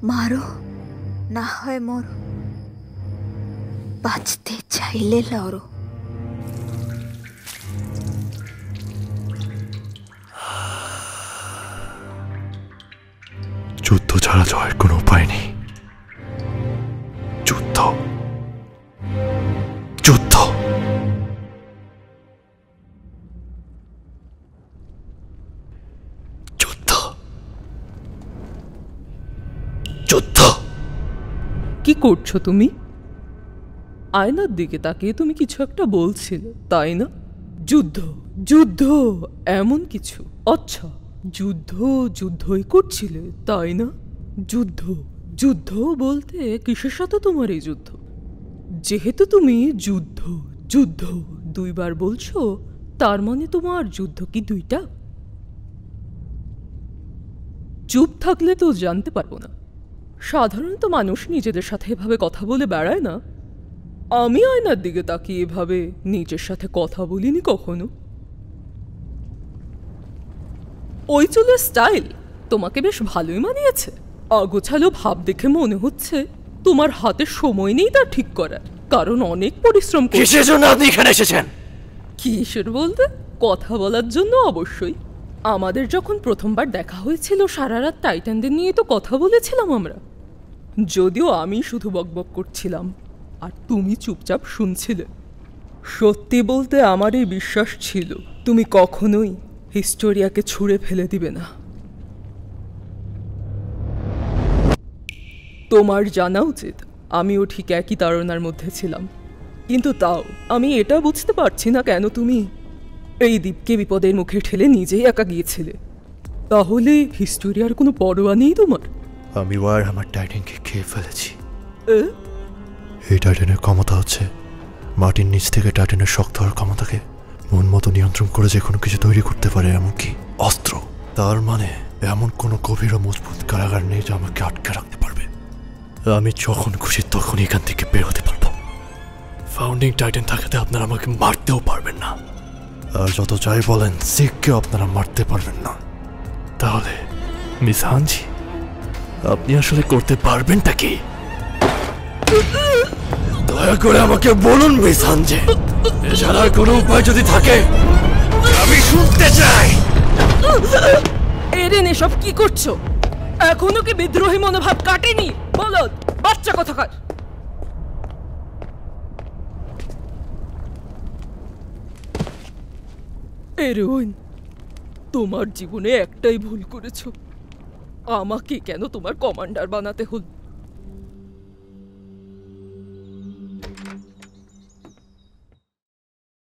মারো, না হয় মরো, বাঁচতে চাইলে লড়ো। যুদ্ধ ছাড়া জয়ের কোনো উপায় নেই। যুদ্ধ, যুদ্ধ। যুদ্ধ, যুদ্ধ। কি করছো তুমি? আয়নার দিকে তাকিয়ে তুমি কিছু একটা বলছিলে, তাই না? যুদ্ধ, যুদ্ধ, এমন কিছু। আচ্ছা, যুদ্ধ যুদ্ধই করছিলে, তাই না? যুদ্ধ, যুদ্ধ বলতে কিসের সাথে তোমার এই যুদ্ধ? যেহেতু তুমি যুদ্ধ যুদ্ধ দুইবার বলছো, তার মানে তোমার যুদ্ধ কি দুইটা? চুপ থাকলে তো জানতে পারবো না। সাধারণত মানুষ নিজেদের সাথে এভাবে কথা বলে বেড়ায় না। আমি আয়নার দিকে তাকিয়ে এভাবে নিজের সাথে কথা বলিনি কখনো। ওই চুলের স্টাইল তোমাকে বেশ ভালোই মানিয়েছে। আগোছালো ভাব দেখে মনে হচ্ছে তোমার হাতে সময় নেই তা ঠিক করার, কারণ অনেক পরিশ্রম করে। কিসের জন্য আপনি এখানে এসেছেন? কিসের বলতে? কথা বলার জন্য অবশ্যই। আমাদের যখন প্রথমবার দেখা হয়েছিল সারা রাত টাইটানদের নিয়ে তো কথা বলেছিলাম আমরা। যদিও আমি শুধু বকবক করছিলাম আর তুমি চুপচাপ শুনছিলে। সত্যি বলতে আমার এই বিশ্বাস ছিল তুমি কখনোই হিস্টোরিয়াকে ছুঁড়ে ফেলে দিবে না। তোমার জানা উচিত আমিও ঠিক একই তাড়নার মধ্যে ছিলাম, কিন্তু তাও আমি এটা বুঝতে পারছি না কেন তুমি এই দ্বীপকে বিপদের মুখে ঠেলে নিজেই একা গিয়েছিলে। তাহলে হিস্টোরিয়ার কোনো পরোয়া নেই তোমার? আমি ওয়ার আমার টাইটানকে খেয়ে ফেলেছি। এই টাইটানের ক্ষমতা হচ্ছে মাটির নিচ থেকে টাইটানের শক্ত হওয়ার ক্ষমতাকে মন মতো নিয়ন্ত্রণ করে যে কোনো কিছু তৈরি করতে পারে, এমনকি অস্ত্র। তার মানে এমন কোনো গভীর ও মজবুত কারাগার নেই যা আমাকে আটকে রাখতে পারবে। আমি যখন খুশি তখন এখান থেকে বের হতে পারবো। ফাউন্ডিং টাইটান থাকাতে আপনারা আমাকে মারতেও পারবেন না, আর যত যাই বলেন জিগকেও আপনারা মারতে পারবেন না। তাহলে মিস হানজি, আপনি আসলে করতে পারবেনটা কি? দয়া করে আমাকে বলুন মিস হানজি, এছাড়া কোনো উপায় যদি থাকে আমি শুনতে চাই। এরেন, এসব কি করছো? এখনো কি বিদ্রোহী মনোভাব কাটেনি? বলো, বাচ্চা কোথাকার। এরোইন, তোমার জীবনে একটাই ভুল করেছো, আমাকে কেন তোমার কমান্ডার বানাতে হল?